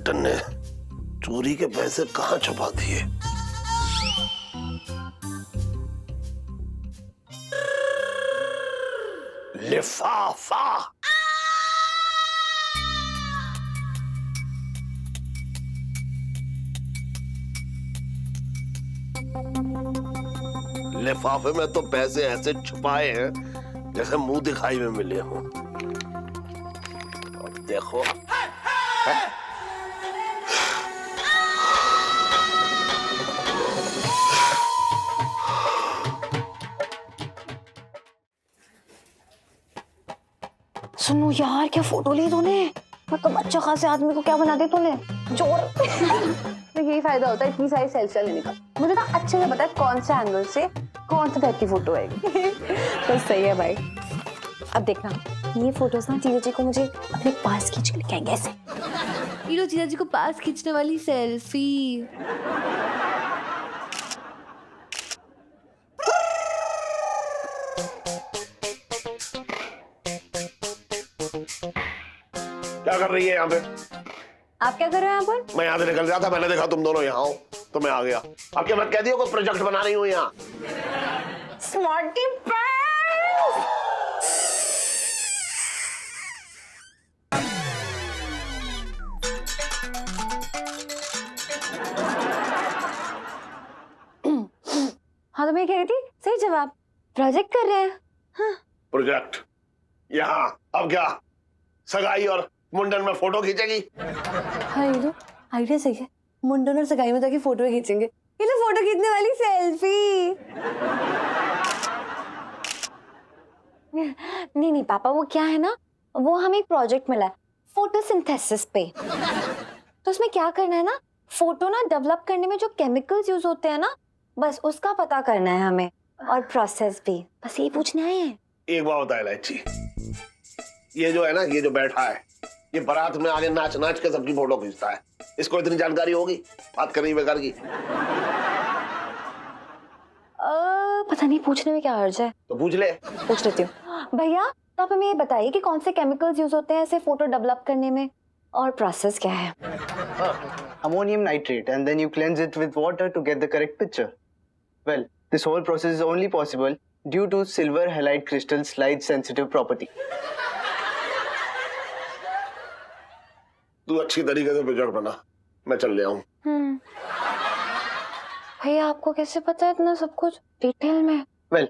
Ton ने चोरी के पैसे कहाँ छुपा दिए? लिफाफा। लिफाफे में तो पैसे ऐसे छुपाए हैं जैसे मुंह दिखाई में मिले हों। और देखो सुनो यार, क्या फोटो ली तूने? मतलब अच्छा खासे आदमी को क्या बना दे तूने? जोर। यही फायदा होता है इतनी सारी सेल्फियां लेने का। मुझे ना अच्छे से पता है कौन से एंगल से कौन सा टाइप की फोटो आएगी। तो सही है भाई। अब देखना, ये फोटोज ना जीजा जी को मुझे अपने पास खींच के लेके आएंगे ऐसे। ये लो जीजा जी को पास खींचने वाली सेल्फी। क्या कर रही है यहाँ पे? आप क्या कर रहे हो यहाँ पर? मैं यहाँ से निकल गया था, मैंने देखा तुम दोनों यहाँ हो तो मैं आ गया। अब क्या मत कह दियो कोई प्रोजेक्ट बना रही हूँ यहाँ। Smarty pants. हाँ तो मैं कह रही थी, सही जवाब, प्रोजेक्ट कर रहे हैं। हाँ। प्रोजेक्ट यहाँ? अब क्या सगाई और मुंडन में फोटो खींचेगी? हाँ ये तो आइडिया सही है। मुंडन और सगाई में जाके फोटो खींचेंगे। ये तो फोटो खींचने वाली सेल्फी। नहीं नहीं पापा, वो क्या है ना, वो हमें एक प्रोजेक्ट मिला है फोटोसिंथेसिस पे। तो उसमें क्या करना है ना, फोटो ना डेवलप करने में जो केमिकल्स यूज होते हैं ना, बस उसका पता करना है हमें, और प्रोसेस भी। बस ये पूछने आए हैं। एक बात बता इलायची, ये जो है ना, ये जो बैठा है, ये बारात में आगे नाच नाच के सबकी फोटो खींचता है। इसको इतनी जानकारी होगी? बात कर रही बेकार की। पता नहीं, पूछने में क्या हर्ज है। तो पूछ ले। पूछ लेती हूँ। भैया तो आप हमें ये बताइए कि कौन से केमिकल्स यूज होते हैं ऐसे फोटो डेवलप करने में, और प्रोसेस क्या है? Ammonium nitrate, and then you cleanse it with water to get the correct picture. Well, this whole process is only possible due to silver halide crystal's light sensitive property. तू अच्छी तरीके से project बना, मैं चल रहा हूँ। भैया आपको कैसे पता है इतना सब कुछ डिटेल में? Well,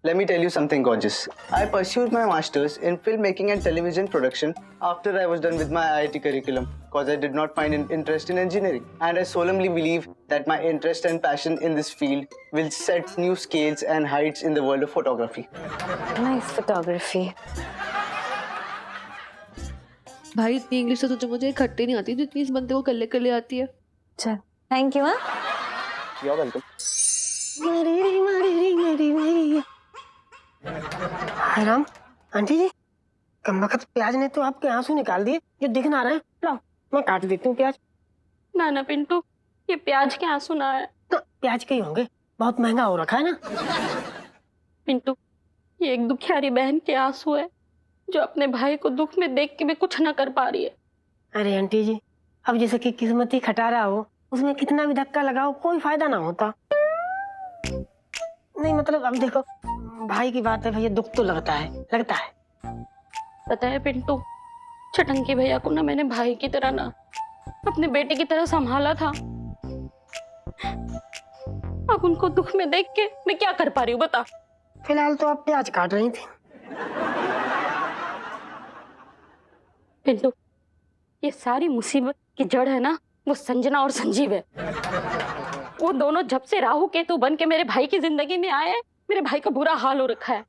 let me tell you something gorgeous. I pursued my masters in filmmaking and television production after I was done with my IIT curriculum because I did not find an interest in engineering. And I solemnly believe that my interest and passion in this field will set new scales and heights in the world of photography. Nice photography. भाई इतनी English तो तुझे मुझे इकट्ठे नहीं आती जितनी इस बंदे को कर ले आती है। चल thank you. You're welcome. Ram aunty ji, कमबख्त प्याज ने तो आपके आंसू निकाल दिए जो दिख ना रहे। लाओ मैं काट देती हूँ प्याज। ना ना पिंटू, ये प्याज के आंसू ना है। तो प्याज के ही होंगे, बहुत महंगा हो रखा है ना। पिंटू, ये एक दुखियारी बहन के आंसू है जो अपने भाई को दुख में देख के भी कुछ ना कर पा रही है। अरे आंटी जी, अब जैसे कि किस्मत ही खटारा हो, उसमें कितना भी धक्का लगाओ कोई फायदा ना होता। नहीं मतलब अब देखो, भाई की बात है भैया, दुख तो लगता है। पता है पिंटू, छटंकी भैया को ना मैंने भाई की तरह ना अपने बेटे की तरह संभाला था। अब उनको दुख में देख के मैं क्या कर पा रही हूँ बता। फिलहाल तो आप प्याज काट रही थी। पिंटू, ये सारी मुसीबत की जड़ है ना, वो संजना और संजीव है। वो दोनों जब से राहु केतु बन के मेरे भाई की जिंदगी में आए हैं, मेरे भाई का बुरा हाल हो रखा है।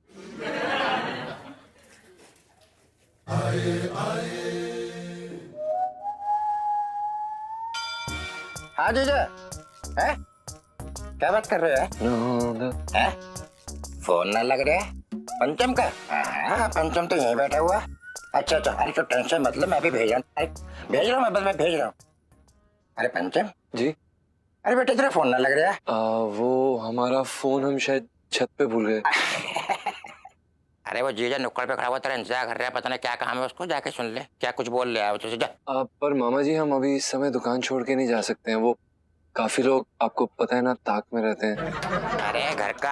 हाँ जीजा, हैं? क्या बात कर रहे हैं? फोन ना लग रहा है पंचम का? हाँ पंचम तो यहीं बैठा हुआ। अच्छा अच्छा, अरे तो टेंशन मतलब मैं भी भेज रहा हूँ, मैं भेज रहा हूँ। अरे पंचम जी। अरे बेटे तेरा फोन ना लग रहा है। वो हमारा फोन हम शायद छत पे भूल गए। अरे वो जीजा नुक्कड़ पे खड़ा हुआ तेरा इंतजार कर रहा है, पता नहीं क्या काम है उसको, जाके सुन ले क्या कुछ बोल ले आया तुझे जा। पर मामा जी हम अभी इस समय दुकान छोड़ के नहीं जा सकते हैं, वो काफी लोग आपको पता है ना ताक में रहते हैं। अरे घर का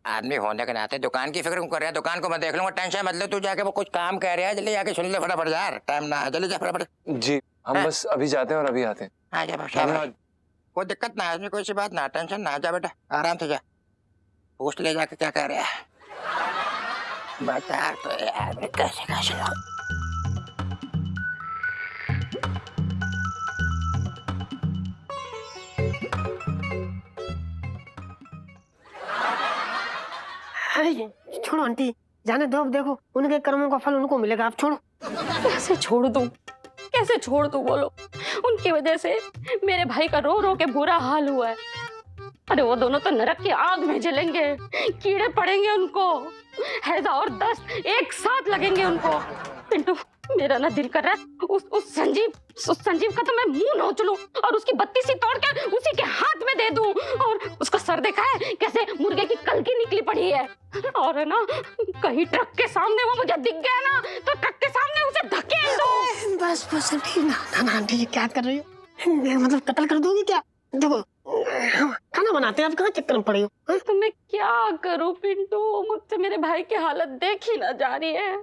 आदमी होने के नाते दुकान की फिक्र क्यों कर रहा है, दुकान को मैं देख लूंगा, टेंशन मत ले तू, जाके वो कुछ काम कह रहा है जल्दी जाके सुन ले फटाफट यार, टाइम ना है, जल्दी जा फटाफट। जी हम बस अभी जाते हैं और अभी आते हैं। आ जा धन्यवाद। कोई दिक्कत ना है इसमें, कोई सी बात ना, टेंशन ना, जा बेटा आराम से जा, पूछ ले जाके क्या कह रहा है, बता तो यार मैं कैसे कैसे अरे छोड़ो आंटी, जाने दो, अब देखो उनके कर्मों का फल उनको मिलेगा, आप छोड़ो। कैसे छोड़ दूं, कैसे छोड़ दूं बोलो। उनकी वजह से मेरे भाई का रो रो के बुरा हाल हुआ है। अरे वो दोनों तो नरक की आग में जलेंगे, कीड़े पड़ेंगे उनको, हैजा और दस्त एक साथ लगेंगे उनको। पिंटू मेरा ना दिल कर रहा है उस संजीव का तो मैं मुंह नोच लूं और उसकी बत्ती सी तोड़ के उसी के हाथ में दे दूं, और उसका सर देखा है कैसे मुर्गे की कलकी निकली पड़ी है। और है ना कहीं ट्रक के सामने वो मुझे दिख गया ना तो ट्रक के सामने उसे धकेल दो। बस बस आंटी, ना आंटी ये क्या कर रही हो, मतलब कत्ल कर दोगी क्या? देखो खाना बनाते हैं, आप कहाँ चक्कर में पड़े हो? तो मैं क्या करूं पिंटू, मुझसे मेरे भाई की हालत देखी ना जा रही है।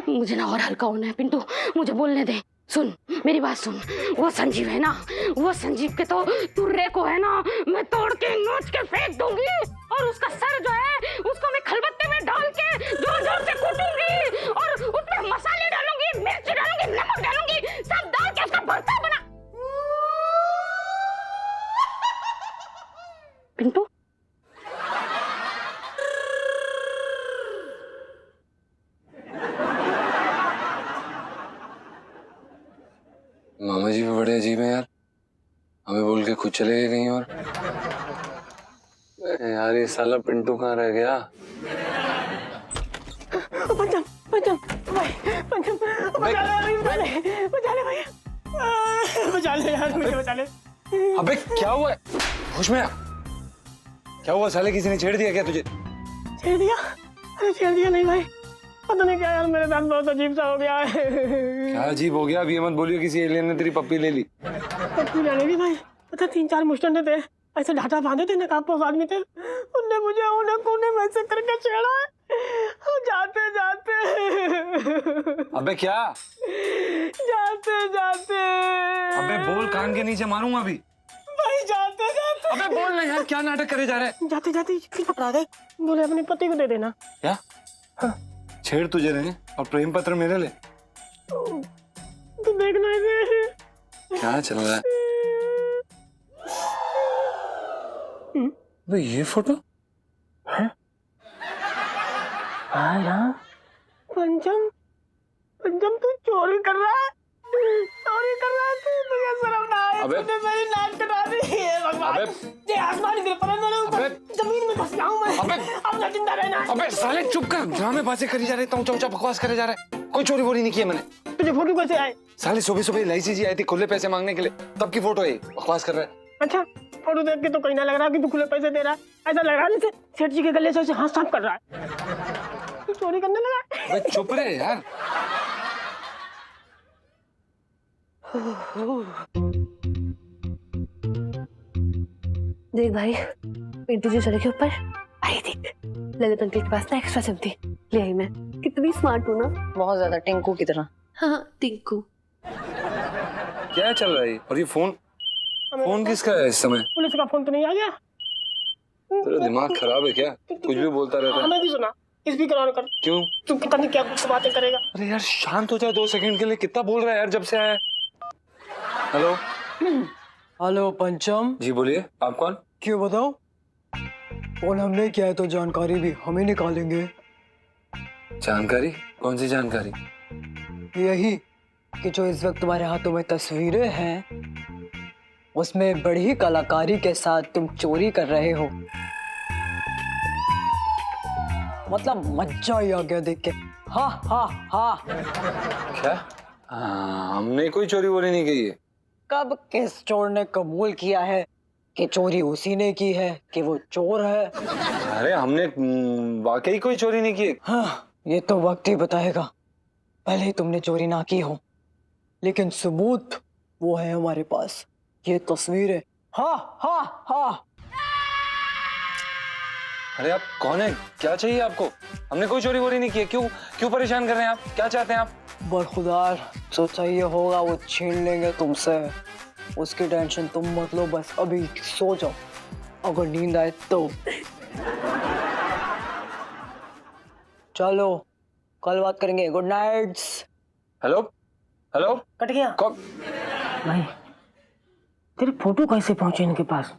मुझे ना और हल्का होना है पिंटू, मुझे बोलने दे। सुन मेरी बात सुन, वो संजीव है ना, वो संजीव के तो तुर्रे को है ना मैं तोड़ के नोच के फेंक दूंगी, और उसका सर जो है उसको मैं खलबत्ते में डाल के जोर जोर से कूटूंगी, और उसमें मसाले डालूंगी, मिर्च डालूंगी, नमक डालूंगी, सब डाल के उसका भरता बना। पिंटू मामा जी भी बड़े अजीब हैं यार, हमें बोल के खुद चले गए कहीं और। यार ये साला पिंटू कहाँ रह गया? पंचम पंचम पंचम बचा ले भैया, बचा ले यार, मुझे बचा ले। अबे क्या हुआ है? होश में आ। क्या हुआ साले, किसी ने छेड़ दिया क्या तुझे? छेड़ दिया? अरे छेड़ दिया नहीं भाई, पता नहीं क्या यार मेरे साथ बहुत अजीब सा हो गया है। क्या अजीब हो गया? अभी ये मत बोलियो किसी एलियन ने तेरी पप्पी ले ली। पप्पी लेने की भाई, पता 3-4 मुस्टंडे थे, ऐसे ढाटा बांधे थे, नकाबपोश आदमी थे, उनने मुझे उन्हें कोने में ऐसे करके छेड़ा है जाते जाते। अबे क्या? जाते जाते। अबे बोल, कान के नीचे मारूंगा अभी। भाई जाते जाते। अबे बोल ना यार, क्या नाटक करे जा रहा है? जाते जाते फिर पकड़ा गए, बोले अपने पति को दे देना। क्या? हाँ। छेड़ तुझे रहे और प्रेम पत्र मेरे ले? तू देखना इसे। क्या चल रहा है? अबे ये फोटो है? हाँ पंचम, पंचम तू चोरी कर रहा है, चोरी कर रहा है तू, तुझे शर्म ना आए? तूने मेरी नाक कटा दी है भगवान। ये आसमान गिर पड़ा मेरे ऊपर, जमीन में फंस जाऊं मैं। अब ना जिंदा रहना। अबे साले चुप कर, ड्रामे बातें करी जा रहे, तो ऊंचा बकवास करे जा रहा है। कोई चोरी वोरी नहीं की है मैंने। तुझे फोटो कैसे आए? साले सुबह सुबह एलआईसी जी आई थी खुले पैसे मांगने के लिए, तब की फोटो है, बकवास कर रहा है। अच्छा फोटो देख के तो कहीं ना लग रहा कि तू खुले पैसे दे रहा है, ऐसा लग रहा है जैसे सेठ जी के गले से उसे हाथ साफ कर रहा है। तू चोरी करने लगा? अबे चुप रहे यार। देख भाई, पिंटू जी सड़क के ऊपर आई देख, ललित अंकल के पास ना एक्स्ट्रा सिम थी, ले आई मैं। कितनी स्मार्ट हूँ ना, बहुत ज्यादा टिंकू की तरह। हाँ टिंकू। क्या चल रहा है? और ये फोन किसका है इस समय? पुलिस का फोन तो नहीं आ गया? तेरा दिमाग खराब है क्या? कुछ भी बोलता रहता है। हमें भी सुना, स्पीकर ऑन कर। क्यों? तू पता नहीं क्या कुछ बातें करेगा। अरे यार शांत हो जा 2 सेकंड के लिए, कितना बोल रहा है यार जब से आया है। हेलो हेलो पंचम जी, बोलिए आप कौन? क्यों बताओ? फोन हमने किया है तो जानकारी भी हम ही निकालेंगे। जानकारी? कौन सी जानकारी? यही कि जो इस वक्त तुम्हारे हाथों में तस्वीरें हैं उसमें बड़ी कलाकारी के साथ तुम चोरी कर रहे हो। मतलब मजा ही आ गया देख के। हा हा हा। क्या? हमने कोई चोरी वोरी नहीं की है। कब किस चोर ने कबूल किया है कि चोरी उसी ने की है कि वो चोर है। अरे हमने वाकई कोई चोरी नहीं की। हाँ, ये तो वक्त ही बताएगा। पहले तुमने चोरी ना की हो, लेकिन सबूत वो है हमारे पास। ये तस्वीरें। हाँ हाँ हाँ। अरे आप कौन है, क्या चाहिए आपको? हमने कोई चोरी वोरी नहीं की है। क्यों क्यों परेशान कर रहे हैं आप? क्या चाहते हैं आप? बरखुदार जो चाहिए होगा वो छीन लेंगे तुमसे। उसकी टेंशन तुम मत लो, बस अभी सो जाओ, अगर नींद आए तो। चलो कल बात करेंगे। Good night. Hello hello. Cut गया कौन? भाई। तेरी फोटो कैसे पहुंचे इनके पास?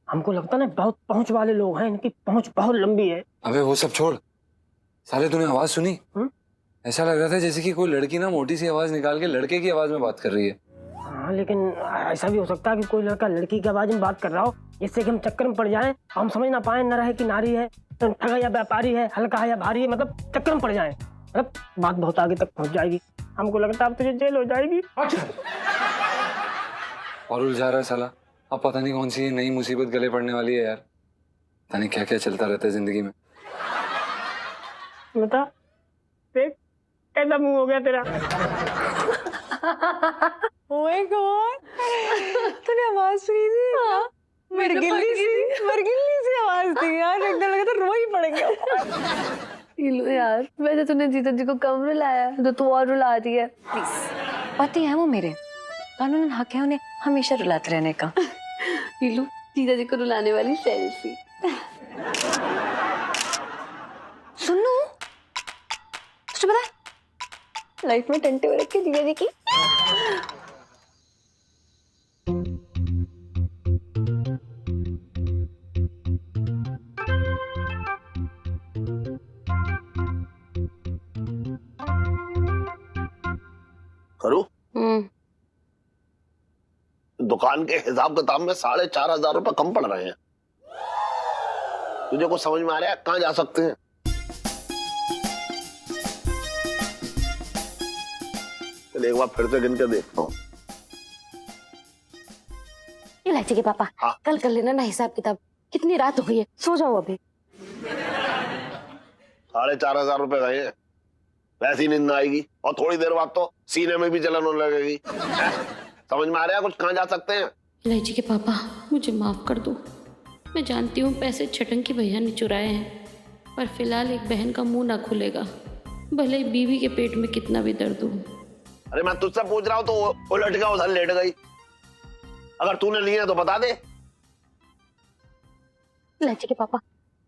हमको लगता ना बहुत पहुंच वाले लोग हैं, इनकी पहुंच बहुत लंबी है। अबे वो सब छोड़, साले तूने आवाज सुनी? ऐसा लग रहा था जैसे कि कोई लड़की ना मोटी सी आवाज निकाल के लड़के की आवाज में बात कर रही है। हाँ, लेकिन ऐसा भी हो सकता है कि कोई लड़का लड़की की आवाज में बात कर रहा हो, जिससे कि हम चक्कर में पड़ जाएं, हम समझ ना पाए न रहे कि नारी है, तो ठगा या व्यापारी है, हल्का है या भारी है, मतलब चक्कर में पड़ जाएं। मतलब बात बहुत आगे तक पहुंच जाएगी। हमको लगता है अब तुझे जेल हो जाएगी। और उलझा रहा है साला। अब पता नहीं कौन सी नई मुसीबत गले पड़ने वाली है यार। पता नहीं क्या क्या चलता रहता है जिंदगी में। बता, देख कैसा मुंह हो गया तेरा। ओए गॉड, तूने आवाज सुनी थी? हाँ, मरगिल्ली सी आवाज थी यार, एकदम लगा था रो ही पड़ेंगे। लो यार, वैसे तूने जीजा जी को कम रुलाया तो तू और रुला रही है। प्लीज, पति है वो मेरे, कानूनन हक है उन्हें हमेशा रुलाते रहने का। लो जीजा जी को रुलाने वाली सेल्फी। सुनो, तुझे पता है लाइफ में टंटे हो रखे जीजा जी की। करूं? दुकान के हिसाब किताब में 4,500 रुपए कम पड़ रहे हैं। तुझे कुछ समझ में आ रहा है कहाँ जा सकते हैं? चल एक बार फिर से गिन के देखता हूँ। इलायची के पापा, हाँ? कल कर लेना ना हिसाब किताब। कितनी रात हो गई है, सो जाओ अभी। 4,500 रुपए गए हैं, वैसी नींद आएगी और थोड़ी देर बाद तो सीने में भी जलन होने लगेगी। समझ में आ रहा है कुछ कहाँ जा सकते हैं? इलायची के पापा, मुझे माफ कर दो। मैं जानती हूँ पैसे छटंकी भैया ने चुराए हैं, पर फिलहाल एक बहन का मुंह ना खुलेगा, भले ही बीवी के पेट में कितना भी दर्द हो। अरे मैं तुझसे पूछ रहा हूँ तो वो लड़का उधर लेट गई। अगर तूने लिए तो बता दे। इलायची के पापा,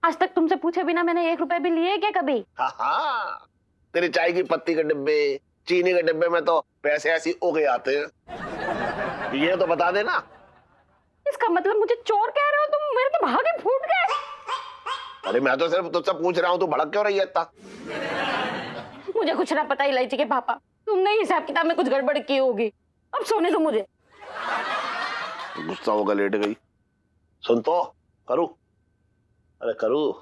आज तक तुमसे पूछे बिना मैंने 1 रुपए भी लिए क्या कभी? हाँ, तेरी चाय की पत्ती के डिब्बे, चीनी के डिब्बे में तो पैसे ऐसी उगे आते हैं। ये तो बता देना। इसका मतलब मुझे चोर कह रहे हो तुम? मेरे तो भागे फूट गए। अरे मैं तो सिर्फ तुझसे पूछ रहा हूँ, तू भड़क क्यों रही है इतना? मुझे कुछ ना पता इलायची के पापा, तुमने हिसाब किताब में कुछ गड़बड़ की होगी। अब सोने दो मुझे। गुस्सा होगा, लेट गई। सुन तो करूँ? अरे करूँ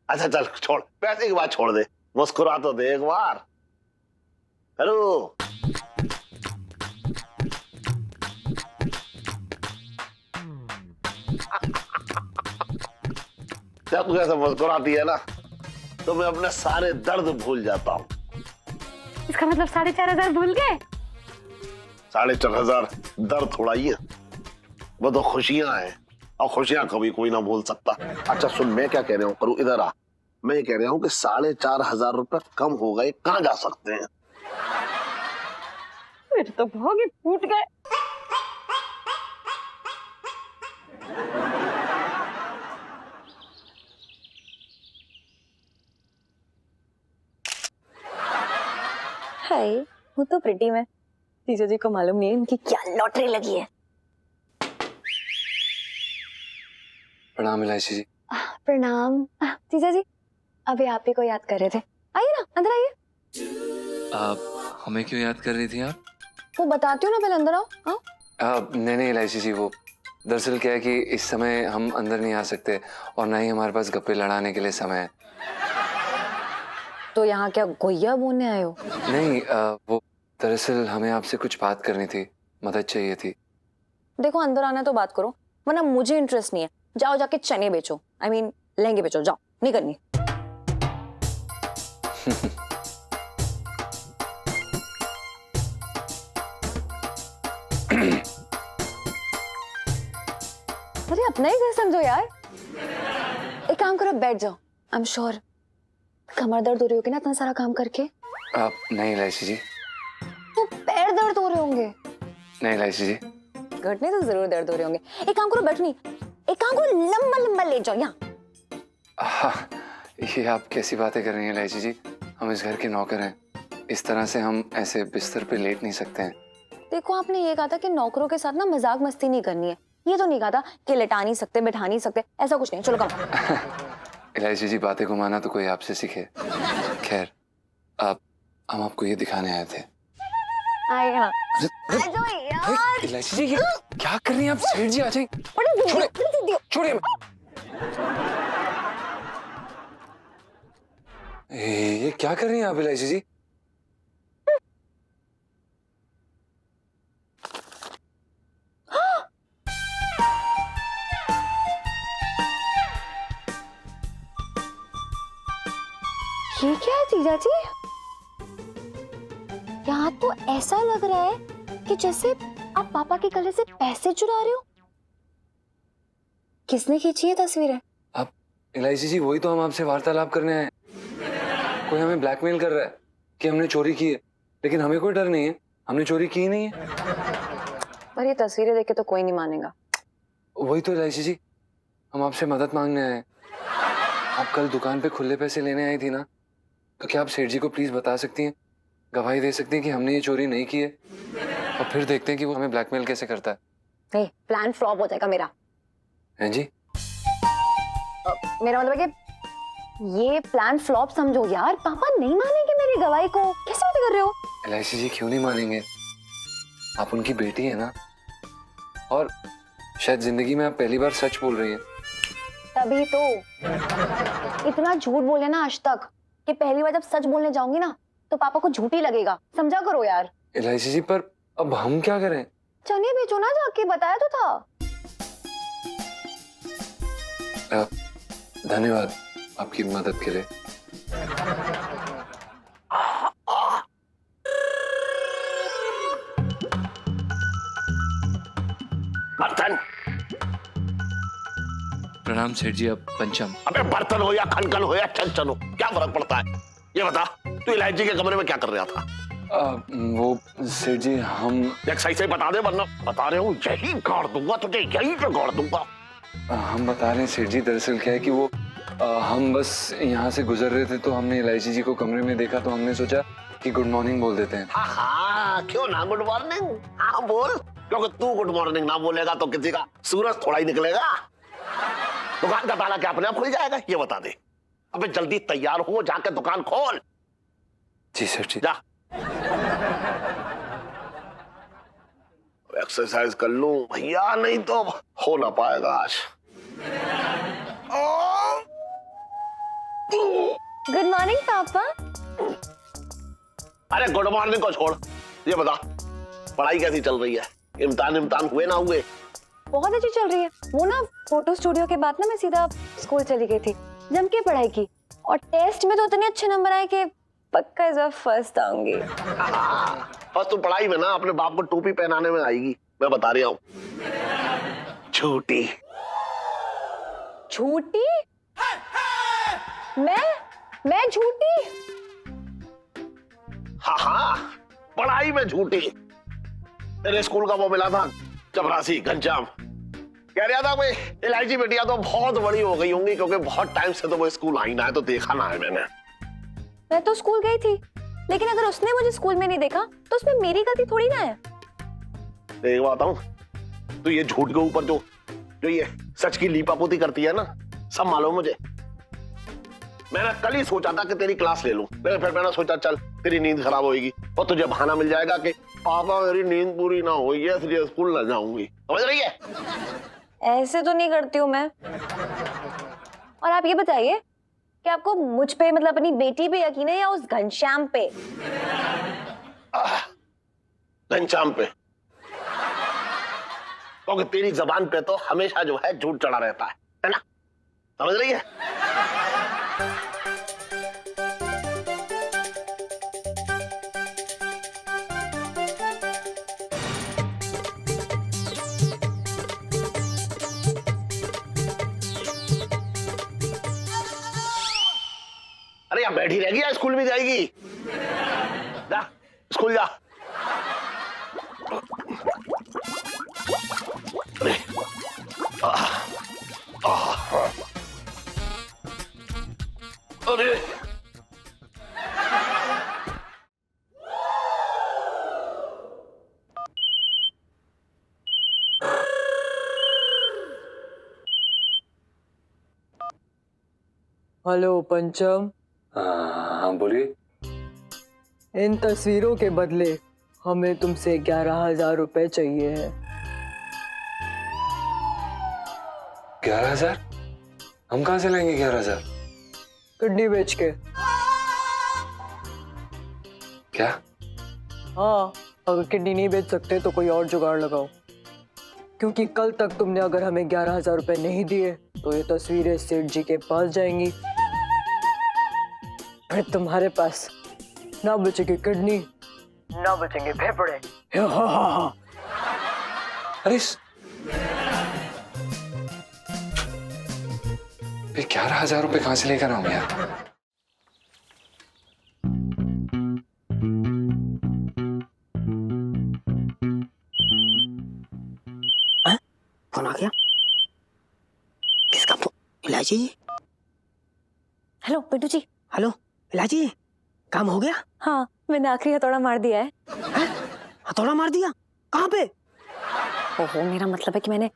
अच्छा चल छोड़, पैसे की बात छोड़ दे, मुस्कुरा तो दे एक बार। करूँ? जब तू ऐसे मुस्कुराती है ना तो मैं अपने सारे दर्द भूल जाता हूँ। इसका मतलब 4,500 भूल गए? 4,500 दर्द थोड़ा ही है, वो तो खुशियां हैं, और खुशियां कभी कोई ना भूल सकता। अच्छा सुन, मैं क्या कह रहा हूँ, करूँ इधर आ। मैं ये कह रहा हूँ कि 4,500 रुपए कम हो गए, कहाँ जा सकते हैं? मेरे तो भागे फूट गए। हाय, वो तो प्रिटी में। जीजा जी को मालूम नहीं है इनकी क्या लॉटरी लगी है। प्रणाम इलायची जी। प्रणाम। जीजा जी, अभी आप ही को याद कर रहे थे। आइए ना, अंदर आइए। आप हमें क्यों याद कर रही थी आप? वो बताती हूँ ना, पहले अंदर आओ। हाँ, नहीं इलायची जी, वो दरअसल क्या है कि इस समय हम अंदर नहीं आ सकते और ना ही हमारे पास गप्पे लड़ाने के लिए समय है। तो यहाँ क्या गोइया बोलने आए हो? नहीं, वो दरअसल हमें आपसे कुछ बात करनी थी, मदद चाहिए थी। देखो अंदर आना है तो बात करो, वरना मुझे इंटरेस्ट नहीं है। जाओ जाके चने बेचो, आई मीन लहंगे बेचो, जाओ, नहीं करनी। अरे अपना ही घर समझो यार। एक काम करो, बैठ जाओ। आई एम श्योर कमर दर्द हो रही होगी ना इतना सारा काम करके। नहीं इलायची जी, तो पैर दर्द हो रहे होंगे। नहीं इलायची जी, घटने तो जरूर दर्द हो रहे होंगे। एक काम करो, बैठ नहीं, एक काम करो, लंबा लंबा ले जाओ यहाँ। ये आप कैसी बातें कर रही हैं इलायची जी? हम इस घर के नौकर हैं, इस तरह से हम ऐसे बिस्तर पे लेट नहीं सकते हैं। देखो आपने ये कहा था कि नौकरों के साथ ना मजाक मस्ती नहीं करनी है, ये तो नहीं कहा था कि लेटा नहीं सकते, बैठा नहीं सकते, ऐसा कुछ नहीं। चलो कम। इलायची जी, बातें घुमाना तो कोई आपसे सीखे। खैर, अब हम आपको ये दिखाने आए थे। आएगा ना। आ जाओ यार। इलायची जी, ये क्या कर रही हैं आप? सेठ जी आ जाइए। छोड़िए। ये क्या कर रही हैं आप इलायची जी? ये क्या है जीजा जी? यहाँ तो ऐसा लग रहा है कि जैसे आप पापा के गले से पैसे चुरा रहे हो। किसने खींची है तस्वीरें? आप इलायची जी, वही तो हम आपसे वार्तालाप करने आए। कोई हमें ब्लैकमेल कर रहा है कि हमने चोरी की है, लेकिन हमें कोई डर नहीं है, हमने चोरी की ही नहीं है। पर ये तस्वीरें देख के तो कोई नहीं मानेगा। वही तो इलायची जी, हम आपसे मदद मांगने आए। आप कल दुकान पे खुले पैसे लेने आई थी ना, तो क्या आप सेठ जी को प्लीज बता सकती हैं, गवाही दे सकती हैं कि हमने ये चोरी नहीं की है? और फिर देखते हैं कि वो हमें ब्लैकमेल कैसे करता है। नहीं, प्लान फ्लॉप हो जाएगा मेरा। हैं जी? मेरा मतलब है कि ये प्लान फ्लॉप समझो यार। पापा नहीं मानेंगे मेरी गवाही को। कैसे बातें कर रहे हो? इलायची जी, क्यों नहीं मानेंगे? आप उनकी बेटी है ना, और शायद जिंदगी में आप पहली बार सच बोल रही हैं। तभी तो इतना झूठ बोले ना आज तक कि पहली बार जब सच बोलने जाऊंगी ना तो पापा को झूठ ही लगेगा। समझा करो यार। इलायची जी, पर अब हम क्या करें? चने बेचो ना जाके, बताया तो था। धन्यवाद आपकी मदद के लिए। बर्तन। प्रणाम सेठ जी, अब पंचम। अबे बर्तन हो या खनखन हो या छन हो, क्या फर्क पड़ता है? ये बता, तू इलायची के कमरे में क्या कर रहा था? वो सेठ जी, हम देख सही से बता दे, वरना बता रहे हूँ यही गाड़ दूंगा तुझे, यही पे गाड़ दूंगा। हम बता रहे हैं सेठ जी, दरअसल क्या है कि वो हम बस यहाँ से गुजर रहे थे तो हमने इलायची जी को कमरे में देखा, तो हमने सोचा कि गुड मॉर्निंग बोल देते हैं। हाँ, क्यों ना गुड मॉर्निंग? हाँ बोल, क्योंकि तू गुड मॉर्निंग ना बोलेगा तो किसी का सूरज थोड़ा ही निकलेगा। दुकान का ताला क्या अपने आप खुल जाएगा? ये बता दे। अबे जल्दी तैयार हो, जाके दुकान खोल। जी सेठ जी। जा एक्सरसाइज कर लूं भैया, नहीं तो हो ना पाएगा आज। गुड मॉर्निंग पापा। अरे गुड मॉर्निंग को छोड़, ये बता पढ़ाई कैसी चल रही है? इम्तिहान हुए ना हुए? बहुत अच्छी चल रही है। वो ना फोटो स्टूडियो के बाद ना मैं सीधा स्कूल चली गई थी, जम के पढ़ाई की, और टेस्ट में तो इतने अच्छे नंबर आए कि पक्का इस बार फर्स्ट आऊंगी। बस तू पढ़ाई में ना अपने बाप को टोपी पहनाने में आएगी, मैं बता रहा हूँ। झूठी। झूठी? मैं झूठी? हाँ, पढ़ाई में झूठी। तेरे स्कूल का वो मिला था चपरासी घनश्याम, कह रहा था भाई इलायची बेटिया तो बहुत बड़ी हो गई होंगी, क्योंकि बहुत टाइम से तो वो स्कूल आई ना है, तो देखा ना है मैंने। मैं तो स्कूल गई थी, लेकिन अगर उसने मुझे स्कूल में नहीं देखा तो उसमें मेरी गलती थोड़ी ना है। एक बात हूँ, तो ये झूठ के ऊपर जो ये सच की लीपापोती करती है ना, सब मालूम मुझे। मैंने कल ही सोचा था कि तेरी क्लास ले लूं, फिर मैंने सोचा चल तेरी नींद खराब होगी और तुझे बहाना मिल जाएगा कि पापा मेरी नींद पूरी ना हुई है इसलिए स्कूल ना जाऊंगी। समझ रही है? ऐसे तो नहीं करती हूँ मैं। और आप ये बताइए कि आपको मुझ पे, मतलब अपनी बेटी पे यकीन है या उस घनश्याम पे? घनश्याम पे। क्योंकि तेरी जबान पे तो हमेशा जो है झूठ चढ़ा रहता है ना? समझ रही है? अरे यहाँ बैठी रहेगी या स्कूल भी जाएगी? जा स्कूल जा। अरे अरे हेलो पंचम, हाँ बोलिए। इन तस्वीरों के बदले हमें तुमसे 11,000 रुपए चाहिए है। 11,000? हम कहाँ से लाएंगे 11,000? किडनी बेच के। क्या? हाँ, अगर किडनी नहीं बेच सकते तो कोई और जुगाड़ लगाओ, क्योंकि कल तक तुमने अगर हमें 11,000 रुपए नहीं दिए तो ये तस्वीरें सेठ जी के पास जाएंगी, फिर तुम्हारे पास ना बचेगी किडनी, ना बचेंगे फेफड़े। अरे फिर 11,000 रुपए कहाँ से लेकर आऊं यार? फोन आ गया। किसका फोन? इलायची जी। हेलो पिंटू जी। हेलो इलायची जी, काम हो गया? हाँ, मैंने आखिरी हथौड़ा मार दिया है। हथौड़ा मार दिया? कहाँ पे? ओहो, मेरा मतलब है कि मैंने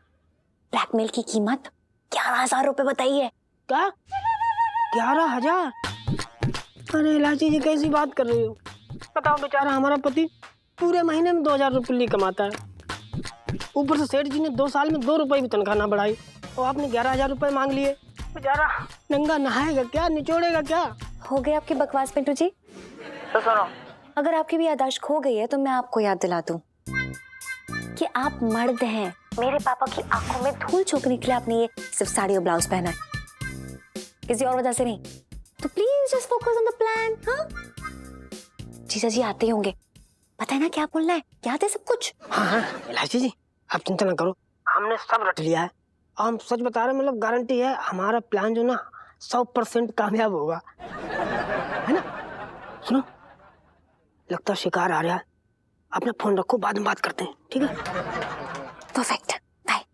ब्लैकमेल की कीमत 11,000 रुपए बताई है। क्या? 11,000? अरे इलायची जी कैसी बात कर रही हो? बताओ, बेचारा हमारा पति पूरे महीने में 2,000 रुपये कमाता है, ऊपर से सेठ जी ने 2 साल में 2 रुपए भी तनख्वाह ना बढ़ाई, और आपने 11,000 रुपए मांग लिए। बेचारा नंगा नहाएगा क्या, निचोड़ेगा क्या? हो गई आपकी बकवास पिंटू जी। तो सुनो, अगर आपकी भी याददाश्त खो गई है तो मैं आपको याद दिला दूं कि आप मर्द हैं। मेरे पापा की आंखों में धूल झोंकने के लिए आपने ये सिर्फ साड़ी और ब्लाउज पहना है, किसी और वजह से नहीं। तो please just focus on the plan. हाँ, जीजा जी आते ही होंगे, पता है ना क्या बोलना है, याद है सब कुछ? हाँ हाँ इलायची जी, आप चिंता ना करो, हमने सब रट लिया है। हम सच बता रहे हैं, मतलब गारंटी है हमारा प्लान जो ना 100% कामयाब होगा, है ना? सुनो, लगता है शिकार आ रहा है, अपना फोन रखो, बाद में बात करते हैं, ठीक है? Perfect, bye.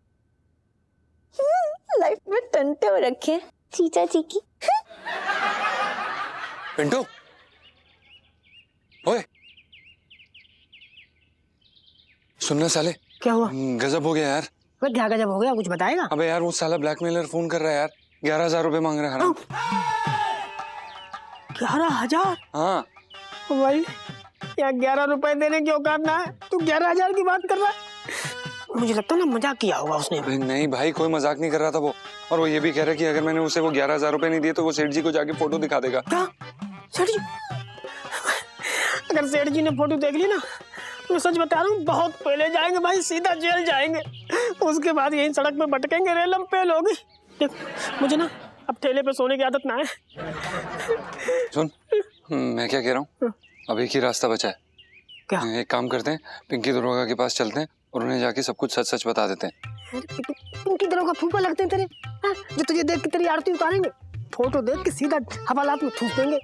लाइफ में टंटे हो रखे हैं जीजा जी की। पिंटू, ओए सुनना साले, क्या हुआ? गजब हो गया यार। अबे क्या गजब हो गया, कुछ बताएगा? अबे यार वो साला ब्लैकमेलर फोन कर रहा है यार, 11,000 रुपए मांग रहा है। 11,000? हाँ भाई यार, 11 रुपए देने की औकात ना है, तू 11,000 की बात कर रहा है? मुझे लगता है ना मजाक किया होगा उसने। नहीं भाई, कोई मजाक नहीं कर रहा था वो, और वो ये भी कह रहा है कि अगर मैंने उसे वो 11,000 रुपए नहीं दिए तो वो सेठ जी को जाके फोटो दिखा देगा। क्या? सेठ जी? अगर सेठ जी ने फोटो देख ली ना, मैं सच बता रहा हूँ, बहुत पहले जाएंगे भाई, सीधा जेल जाएंगे, उसके बाद यहीं सड़क पे भटकेंगे, रेलम फेल होगी। देख, मुझे ना अब ठेले पे सोने की आदत ना है। सुन, मैं क्या कह रहा हूँ, अब एक ही रास्ता बचा है। क्या? एक काम करते हैं, पिंकी दरोगा के पास चलते हैं और उन्हें जाके सब कुछ सच सच बता देते हैं। उनकी तरह का फूफा लगते हैं तेरे, हाँ? जो तुझे देख के तेरी आरती उतारेंगे, फोटो देख के सीधा हवालात में ठूस देंगे,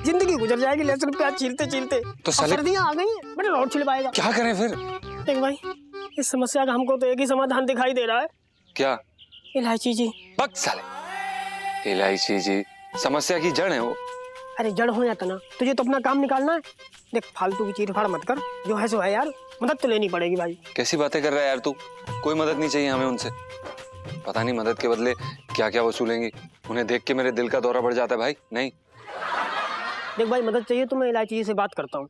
जिंदगी गुजर जाएगी लहसुन प्याज छीलते छीलते। तो साले सर्दियां आ गई हैं, बड़े रोड छिल पाएगा। क्या करें फिर? देख भाई, इस समस्या का हमको तो एक ही समाधान दिखाई दे रहा है। क्या? इलायची जी। बक साले, इलायची जी समस्या की जड़ है वो। अरे जड़ हो या तना, तुझे तो अपना काम निकालना है। देख, फालतू की चीर फाड़ मत कर, जो है सो है यार, मदद तो लेनी पड़ेगी भाई। कैसी बातें कर रहा है यार तू, कोई मदद नहीं चाहिए हमें उनसे। पता नहीं मदद के बदले क्या क्या वसूलेंगी, उन्हें देख के मेरे दिल का दौरा बढ़ जाता है भाई। नहीं देख भाई, मदद चाहिए तो मैं इलायची जी से बात करता हूँ,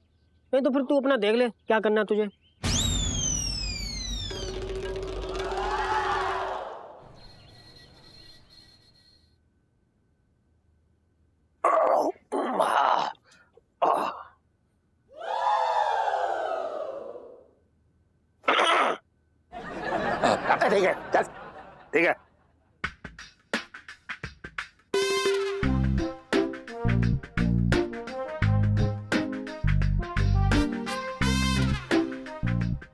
नहीं तो फिर तू अपना देख ले क्या करना है तुझे। ठीक है चल, ठीक है।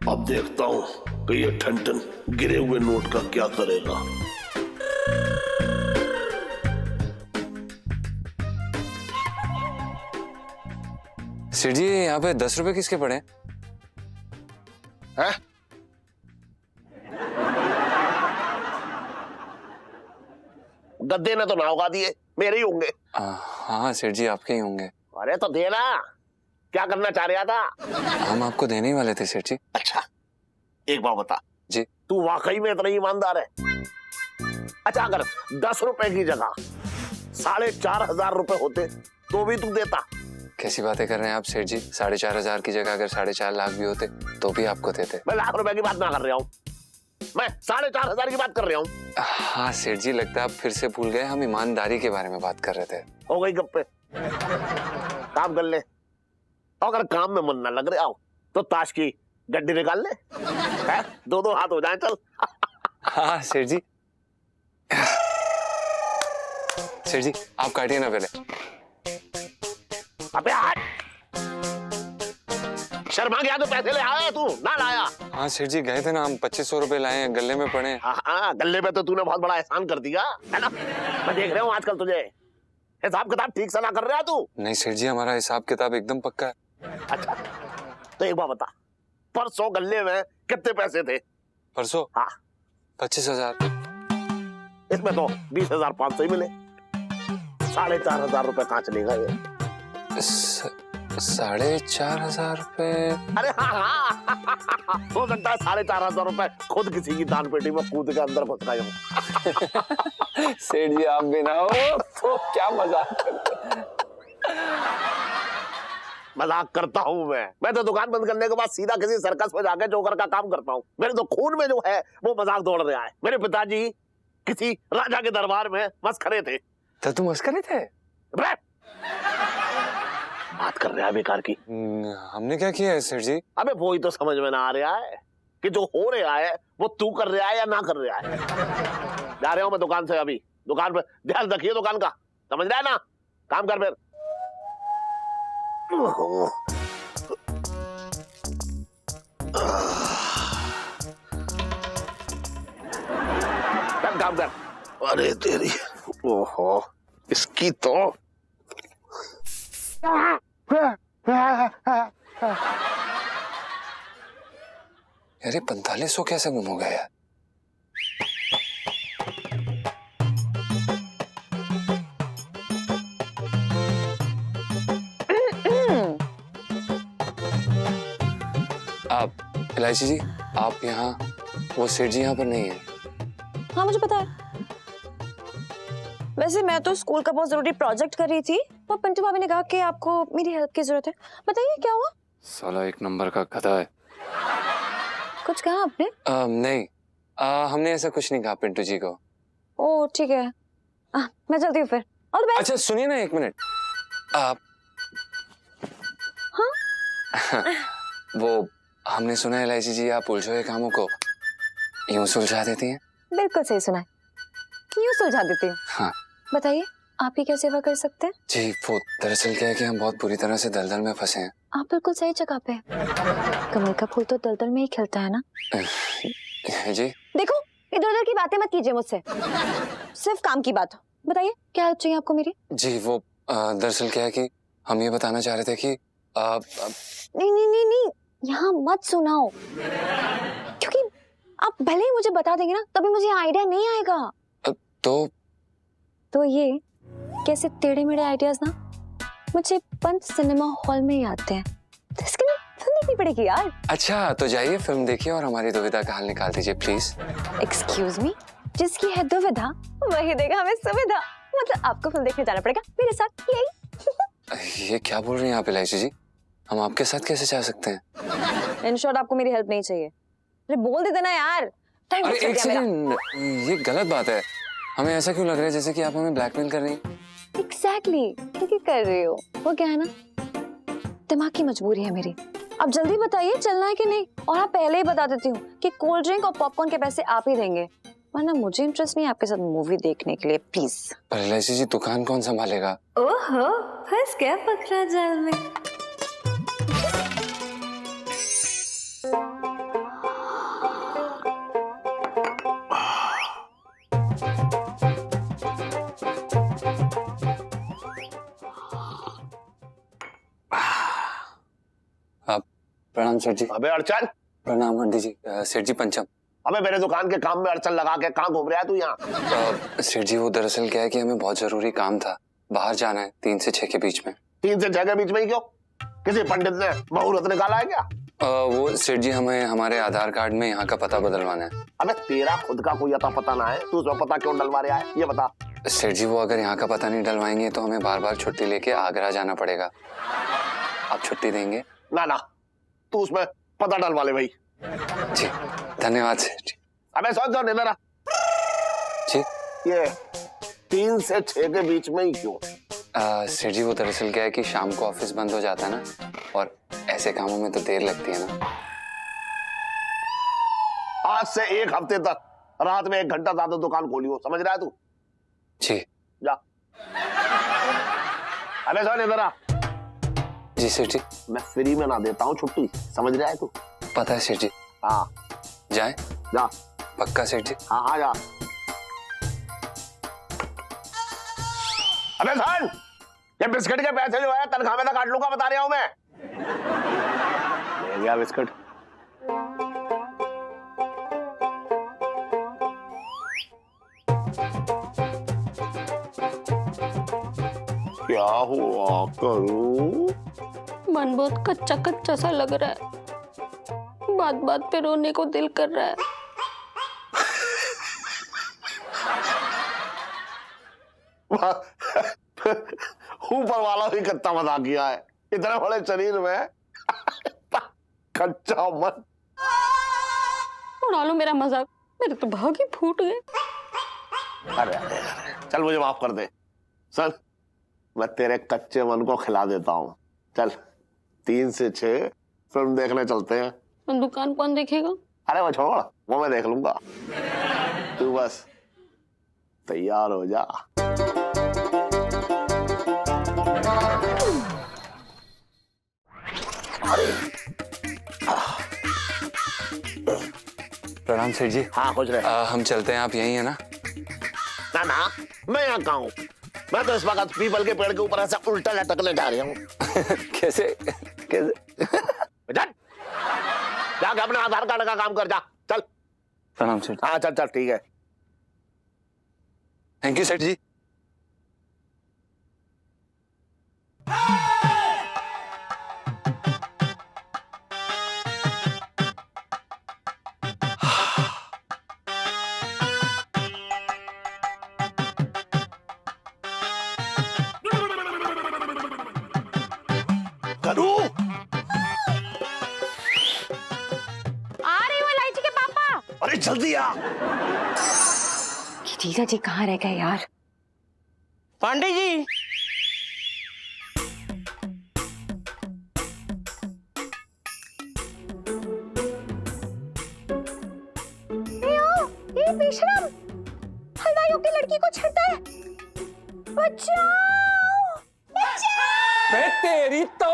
अब देखता हूं कि ये ठन गिरे हुए नोट का क्या करेगा। सेठ जी यहाँ पे 10 रुपए किसके पड़े हैं? गद्दे ने तो ना उगा दिए, मेरे ही होंगे। हाँ सेठ जी आपके ही होंगे। अरे तो देना, क्या करना चाह रहा था? हम आपको देने ही वाले थे सेठ जी। अच्छा एक बात बता जी। तू वाकई में इतना ईमानदार है? अच्छा अगर 10 रुपए की जगह 4,500 रुपए होते तो भी तू देता? कैसी बातें कर रहे हैं आप सेठ जी? 4,500 की जगह अगर 4.5 लाख भी होते तो भी आपको देते। मैं लाख रुपए की बात ना कर रहा हूँ, मैं 4,500 की बात कर रहा हूँ। हाँ सेठ जी लगता है आप फिर से भूल गए, हम ईमानदारी के बारे में बात कर रहे थे। हो गई गप्पे, काम कर ले। अगर काम में मन ना लग रहा हो तो ताश की गड्डी निकाल ले, दो हाथ हो जाए चल। हाँ सेठ जी। सेठ जी आप काटिए ना पहले। अबे हट, शर्मा गया तो पैसे ले आया तू, ना लाया? हाँ सेठ जी गए थे ना हम, 2500 रुपए लाए हैं, गले में पड़े। हाँ गले पे तो तूने बहुत बड़ा एहसान कर दिया है ना। मैं देख रहा हूँ आजकल तुझे हिसाब किताब ठीक से ना कर रहा तू। नहीं सेठ जी हमारा हिसाब किताब एकदम पक्का है। अच्छा तो एक बात बता, परसों गले में कितने पैसे थे? परसों? हाँ 25,000। इसमें तो 20,500 ही मिले, 4,500 रुपए कहाँ चले गए? 4,500 रुपए? अरे हाँ हो सकता है 4,500 रुपए खुद किसी की दान पेटी में कूद के अंदर घुस गए हो। सेठ जी आप भी ना हो तो क्या मजाक करते हैं। मजाक करता हूँ मैं तो दुकान बंद करने के बाद सीधा किसी सर्कस में जाके जोकर का काम करता हूँ। मेरे तो खून में जो है वो मजाक दौड़ रहा है। मेरे पिताजी किसी राजा के दरबार में मस्खरे थे। तो तुम मस्करे थे? बात कर रहा है बेकार की। हमने क्या किया है सेठ जी? अबे वो ही तो समझ में ना आ रहा है कि जो हो रहा है वो तू कर रहा है या ना कर रहा है। जा रहा हूं मैं दुकान से, अभी दुकान पे ध्यान रखिए दुकान का, समझ रहा है ना? काम कर फिर। काम कर। अरे तेरी, ओहो इसकी तो अरे 4500 कैसे गुम हो गया यार? आप इलायची जी आप यहाँ, वो सेठ जी यहाँ पर नहीं है। हाँ मुझे पता है। वैसे मैं तो स्कूल का बहुत जरूरी प्रोजेक्ट कर रही थी और पिंटू भाभी ने कहा कि आपको मेरी हेल्प की जरूरत है। बताइए क्या हुआ? साला एक नंबर का गधा है। कुछ कहा आपने? नहीं हमने ऐसा कुछ नहीं कहा पिंटू जी को। ओह ठीक है, मैं चलती हूँ फिर। All the best. अच्छा सुनिए ना एक मिनट, आप हाँ? वो हमने सुना है इलायची जी आप उलझे हुए कामों को यूं सुलझा देती हैं। बिल्कुल सही सुना है, यूं सुलझा देती हूँ। हाँ बताइए आपकी क्या सेवा कर सकते हैं? जी वो दरअसल क्या है कि हम बहुत बुरी तरह से दलदल में फंसे हैं। आप बिल्कुल सही जगह पे हैं। कमल का फूल तो दलदल में ही खिलता है ना। जी देखो इधर उधर की बातें मत कीजिए मुझसे, सिर्फ काम की बात। बताइए क्या हेल्प चाहिए आपको मेरी? जी वो दरअसल क्या है कि हम ये बताना चाह रहे थे कि नहीं नहीं नहीं नहीं, यहाँ मत सुनाओ, क्योंकि आप भले ही मुझे बता देंगे ना तभी मुझे आइडिया नहीं आएगा। तो ये कैसे टेढ़े मेढ़े आइडियाज ना मुझे बंद सिनेमा हॉल में ही आते हैं, तो इसके लिए फिल्म देखनी पड़ेगी यार। अच्छा तो जाइए फिल्म देखिए और हमारी दुविधा का हल निकाल दीजिए प्लीज। एक्सक्यूज मी, जिसकी है दुविधा वही देगा हमें सुविधा। मतलब आपको फिल्म देखने जाना पड़ेगा मेरे साथ, यही। ये क्या बोल रही हैं आप इलायची जी? हम आपके साथ कैसे जा सकते हैं? इन शॉर्ट आपको मेरी हेल्प नहीं चाहिए। अरे बोल देते ना यार, टाइम अरे वेस्ट कर एक दिया मेरा। सेकंड, ये गलत बात है। हमें ऐसा क्यों लग रहा है जैसे कि आप हमें ब्लैकमेल कर रही हैं? एग्जैक्टली, तो क्या कर रही हो? वो क्या है ना, दिमाग की मजबूरी है मेरी। अब जल्दी बताइए चलना है कि नहीं, और हाँ पहले ही बता देती हूँ कि कोल्ड ड्रिंक और पॉपकॉर्न के पैसे आप ही देंगे, वरना मुझे इंटरेस्ट नहीं है आपके साथ मूवी देखने के लिए, प्लीज। पर एलआईसी जी दुकान कौन संभालेगा? ओहो, फंस गया पकड़ा जाल में। प्रणाम सेठ जी। अबे अड़चन, प्रणाम आंटी जी। सेठ जी पंचम। अबे मेरे दुकान के काम में अड़चन लगा के कहाँ घूम रहा है तू यहाँ? सेठ जी वो दरअसल क्या है कि हमें बहुत जरूरी काम था, बाहर जाना है 3 से 6 के बीच में। 3 से 6 के बीच में ही क्यों? किसी पंडित ने मुहूर्त निकाला है क्या? वो सेठ जी हमें हमारे आधार कार्ड में यहाँ का पता बदलवाना है। अबे तेरा खुद का कोई अता पता ना है, तू उसमें पता क्यों डलवा रहा है ये बता। सेठ जी वो अगर यहाँ का पता नहीं डलवाएंगे तो हमें बार बार छुट्टी लेके आगरा जाना पड़ेगा। आप छुट्टी देंगे? ना ना, तू उसमें पता डलवा ले भाई। जी धन्यवाद सेठ जी। अबे सोच इधर आ। जी ये 3 से 6 के बीच में ही क्यों? सेठ जी वो दरअसल क्या है कि शाम को ऑफिस बंद हो जाता है ना, और ऐसे कामों में तो देर लगती है ना। आज से 1 हफ्ते तक रात में 1 घंटा ज्यादा दुकान खोली हो, समझ रहा है तू? जी जा। अबे सोच इधर आ। जी सेठ जी। मैं फ्री में ना देता हूँ छुट्टी, समझ रहा है तू? पता है सेठ जी। हाँ जाए? जा। पक्का सेठ जी? हाँ हाँ जा। अबे सन, ये बिस्किट के पैसे जो है तनख्वाह में तो काट लूंगा, बता रहा हूं मैं। ले गया बिस्किट। क्या हुआ करूं? मन बहुत कच्चा कच्चा सा लग रहा है, बात बात पे रोने को दिल कर रहा है। ऊपर वाला भी कितना मजाक किया है, इतने बड़े शरीर में कच्चा मन। उड़ा लो मेरा मजाक, मेरे तो भाग ही फूट गए। अरे अरे अरे, चल मुझे माफ कर दे। चल मैं तेरे कच्चे मन को खिला देता हूँ। चल 3 से 6 फिल्म देखने चलते हैं। तो दुकान कौन देखेगा? अरे वो छोड़, वो मैं देख लूंगा, तू बस तैयार हो जा। प्रणाम सेठ जी। हाँ खुश रहे। हम चलते हैं, आप यहीं है ना? ना ना, मैं यहाँ कहाँ हूँ? मैं तो इस वक्त पीपल के पेड़ के ऊपर ऐसा उल्टा लटकने जा रहा हूँ। कैसे कैसे? जाके अपने आधार कार्ड का काम कर जा, चल। प्रणाम सेठ। हाँ चल चल ठीक है। थैंक यू सेठ जी। करू आ रही हूँ इलायची के पापा। अरे जल्दी आ। जीजा जी कहाँ रह गए यार? पांडे जी, ये बेशरम हलवाइयों की लड़की को छेड़ता है। बचाओ! मैं तेरी तो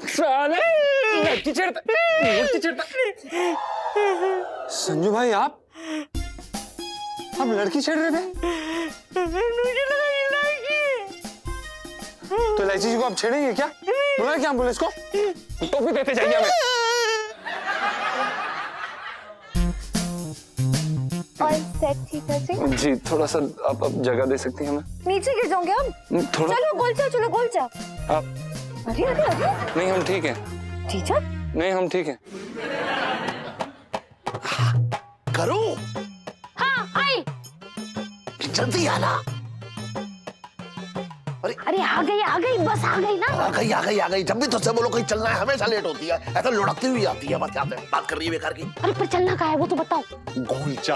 साले लड़की छेड़ता। संजू भाई आप लड़की छेड़ रहे थे? तो इलायची जी को आप छेड़ेंगे क्या? बुलाए क्या एम्बुलेंस को? टोपी देते जाइए हमें। और सेट जीजा जी? जी थोड़ा सा आप जगह दे सकती हैं हमें? नीचे गिर जाओगे हम? थोड़ा। चलो गोल चल, चलो गोल चल। आप अरे अरे अरे नहीं, हम ठीक है। जीजा? नहीं हम ठीक है। करू हाँ आई। जल्दी आना। अरे आ गई बस आ गई ना। आ गई। जब भी तुझसे बोलो कहीं चलना है हमेशा लेट होती है, ऐसा लुढ़कती हुई आती है। बस याद है, बात कर रही है बेकार की। अरे पर चलना कहाँ है वो तो बताओ। गोलचा।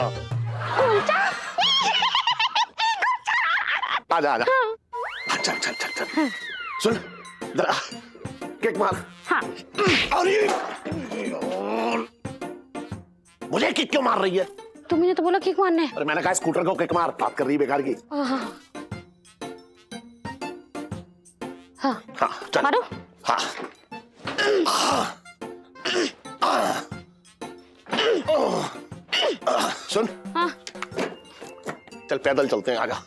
आजा चल। सुन इधर आ। किक मार। हाँ अरे यार, मुझे किक क्यों मार रही है? तुमने तो बोला किक मारने। अरे मैंने कहा स्कूटर को किक मार, बात कर रही है बेकार की। हाँ हाँ हाँ चल मारो। हाँ सुन, हाँ चल पैदल चलते हैं, आजा।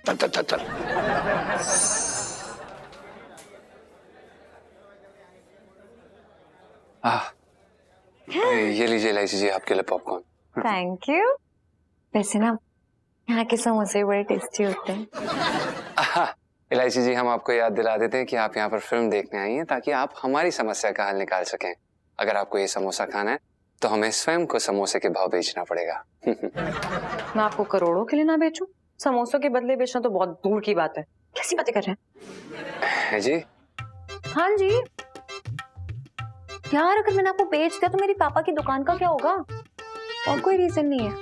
चल चल चल चल। ये लीजिए इलायची जी आपके लिए पॉपकॉर्न। Thank you. वैसे ना यहाँ के समोसे बड़े टेस्टी होते हैं। इलायची जी, हम आपको याद दिला देते हैं कि आप यहाँ पर फिल्म देखने आई हैं ताकि आप हमारी समस्या का हल निकाल सकें। अगर आपको ये समोसा खाना है तो हमें स्वयं को समोसे के भाव बेचना पड़ेगा। मैं आपको करोड़ों के लिए ना बेचूं? समोसों के बदले बेचना तो बहुत दूर की बात है। कैसी बातें कर रहे हैं? है जी? हाँ जी यार, अगर मैंने आपको बेच दिया तो मेरी पापा की दुकान का क्या होगा? और कोई रीजन नहीं है,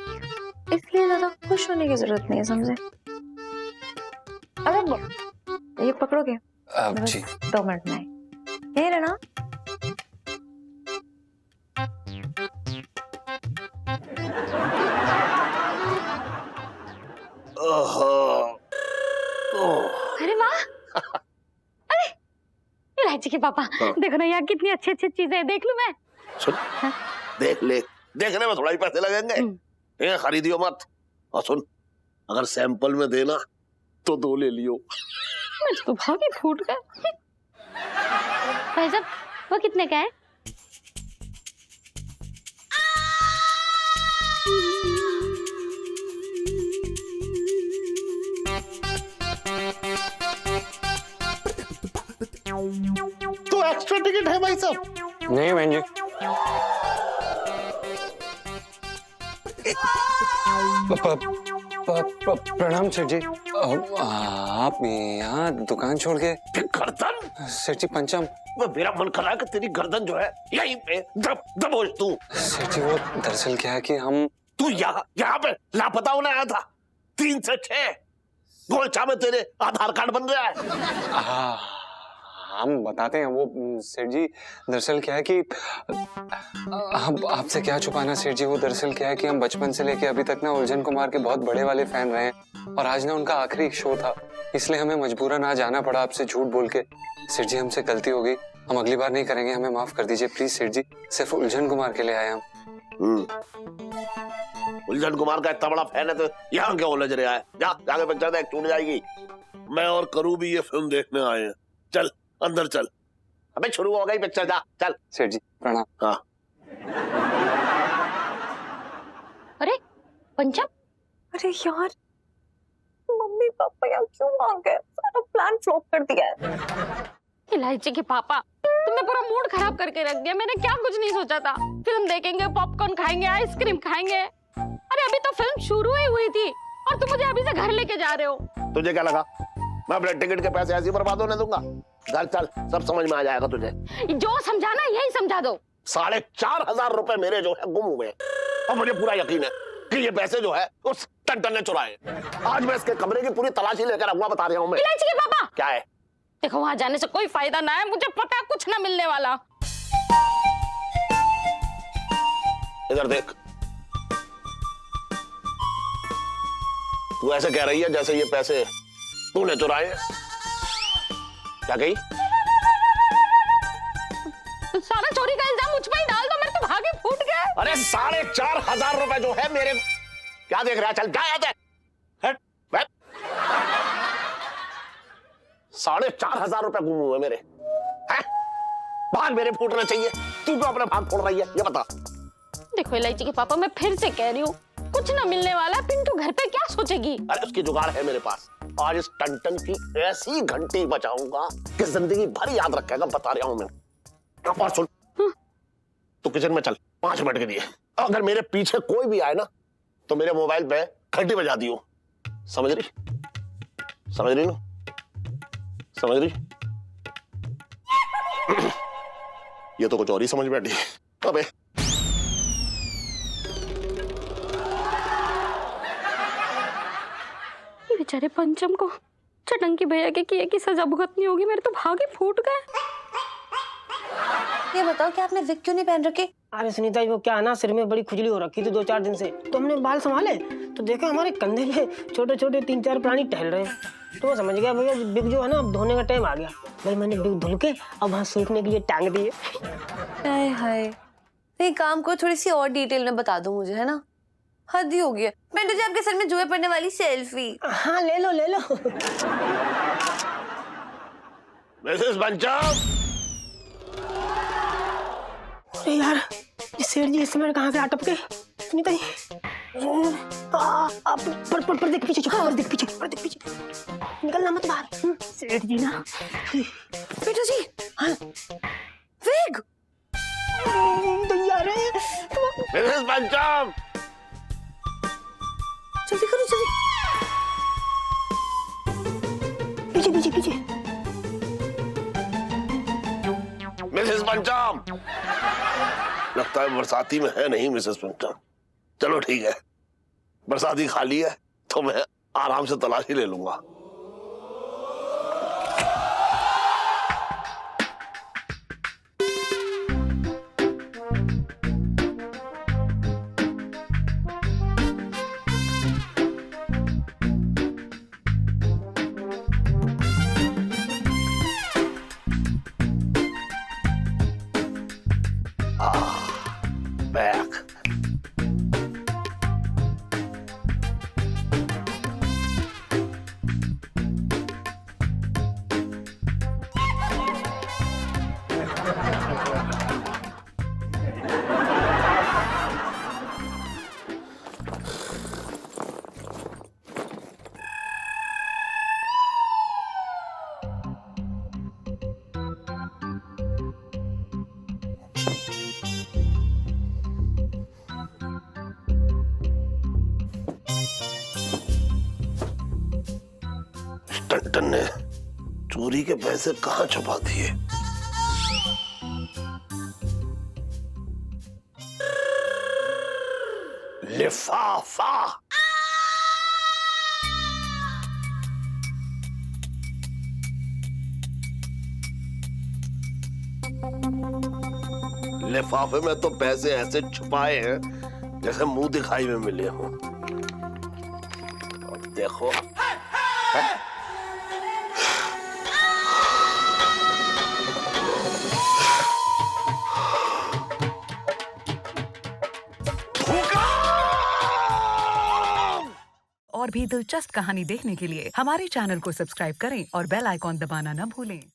इसलिए ज्यादा खुश होने की जरूरत नहीं है, समझे? अरे ये पकड़ोगे? जी 2 मिनट में यही रहना। अरे वाह। अरे इलायची के पापा, देखो ना यहाँ कितनी अच्छी अच्छी चीजें हैं, देख लूं मैं? सुन, देख ले, देखने में थोड़ा ही पैसे लगेंगे, ये खरीदियो मत। और सुन, अगर सैंपल में देना तो 2 ले लियो। मेरे तो भागे फूट गए। भाई साहब वो कितने का है? तो एक्स्ट्रा टिकट है भाई साहब? नहीं बहन जी। प्रणाम सेठ जी। आप यहाँ दुकान छोड़ के? गर्दन सेठ जी पंचम। मेरा मन कर रहा है कि तेरी गर्दन जो है यहीं पे दबोच तू। सेठ जी वो दरअसल क्या है कि हम, तू यहाँ पे लापता होने आया था। 3 से 6 गोलचा में तेरे आधार कार्ड बन गया है। हम बताते हैं। वो सेठ जी दरअसल क्या है कि हम आपसे क्या छुपाना सेठ जी, वो दरअसल क्या है कि हम बचपन से लेके अभी तक ना उलझन कुमार के बहुत बड़े वाले फैन रहे हैं और आज ना उनका आखिरी शो था, इसलिए हमें मजबूरन आज आना पड़ा आपसे झूठ बोल के। सेठ जी हमसे गलती हो गई, हम अगली बार नहीं करेंगे, हमें माफ कर दीजिए प्लीज सेठ जी। सिर्फ उलझन कुमार के लिए आए हम। उलझन कुमार का इतना बड़ा फैन है तो यहाँ क्या उलझ रहा है? जाके पिक्चर देख, छूट जाएगी। मैं और करू भी ये फिल्म देखने आए हैं। चल अंदर चल। अबे शुरू हो गई पिक्चर, जा चल। सेठ जी प्रणाम। हाँ अरे पंचम, अरे यार, मम्मी पापा यहाँ क्यों आ गए? सारा प्लान फ्लॉप कर दिया है। इलायची के पापा, तुमने पूरा मूड खराब करके रख दिया। मैंने क्या कुछ नहीं सोचा था। फिल्म देखेंगे, पॉपकॉर्न खाएंगे, आइसक्रीम खाएंगे। अरे अभी तो फिल्म शुरू ही हुई थी और तुम मुझे अभी से घर लेके जा रहे हो। तुझे क्या लगा मैं अपने टिकट के पैसे ऐसे ही बर्बाद होने दूंगा? घर चल, सब समझ में आ जाएगा तुझे। जो समझाना यही समझा दो। 4,500 रुपए मेरे जो है गुम हुए और मुझे पूरा यकीन है कि ये पैसे जो है उस टंटन ने चुराए। आज मैं इसके कमरे की पूरी तलाशी लेकर आऊंगा, बता रहा हूँ मैं। इलायची के पापा, क्या है? देखो वहां जाने से कोई फायदा ना है, मुझे पता है कुछ ना मिलने वाला। इधर देख, तू ऐसे कह रही है जैसे ये पैसे तूने चुराए। क्या कही? सारा चोरी का इल्जाम मुझ पर ही डाल दो, मेरे तो भागे फूट गए। अरे 4,500 रुपए जो है मेरे। क्या देख रहा है? चल जा यहाँ से। 4,500 रुपए गुम हुए मेरे हैं? भाग मेरे फूटना चाहिए। तू क्यों अपने भाग फोड़ रही है ये बता। देखो इलायची के पापा, मैं फिर से कह रही हूँ, कुछ ना मिलने वाला। पिंटू घर पे क्या सोचेगी? अरे उसकी जुगाड़ है मेरे पास। आज इस टंटन की ऐसी घंटी बजाऊंगा कि जिंदगी भर याद रखेगा, बता रहा हूं मैं। और सुन, तू किचन में चल 5 मिनट के लिए। अगर मेरे पीछे कोई भी आए ना तो मेरे मोबाइल पे घंटी बजा दियो। समझ रही? समझ रही ना? समझ रही? ये तो कुछ और ही समझ बैठी। अबे बेचारे पंचम को चटंकी भैया के किए की सजा भुगतनी होगी। मेरे तो भागे फूट गए। ये बताओ कि आपने विग क्यों नहीं पहन रखे? अरे सुनीता जी, वो क्या है ना, सिर में बड़ी खुजली हो रखी थी 2-4 दिन से, तो हमने बाल संभाले तो देखा हमारे कंधे पे छोटे छोटे 3-4 प्राणी टहल रहे हैं। तो मैं समझ गया भैया बिग जो है ना, अब धोने का टाइम आ गया। भाई मैंने बिग धुल के अब वहाँ सूखने के लिए टांग दिए। हाय हाय, तो ये काम को थोड़ी सी और डिटेल में बता दो मुझे, है ना? हद ही हो गया। पिंटू जी, आपके सर में जुए पड़ने वाली सेल्फी। हाँ ले लो ले लो। मिसेस पंचम, अरे यार, ये सेठ जी इस समय कहाँ से आटप के? सुनीता जी, पर देख पीछे, पर देख पीछे, पर देख पीछे, निकलना मत बाहर। सेठ जी ना। पिंटू जी, हाँ विग। यार मिसेस पंचम, जल्दी करो जल्दी। पीछे पीछे पीछे। मिसेस पंचम, लगता है बरसाती में है नहीं मिसेस पंचम। चलो ठीक है, बरसाती खाली है तो मैं आराम से तलाशी ले लूंगा। बैक। टन ने चोरी के पैसे कहाँ छुपा दिए? लिफाफा। लिफाफे में तो पैसे ऐसे छुपाए हैं जैसे मुंह दिखाई में मिले हों। और देखो, और भी दिलचस्प कहानी देखने के लिए हमारे चैनल को सब्सक्राइब करें और बेल आइकॉन दबाना न भूलें।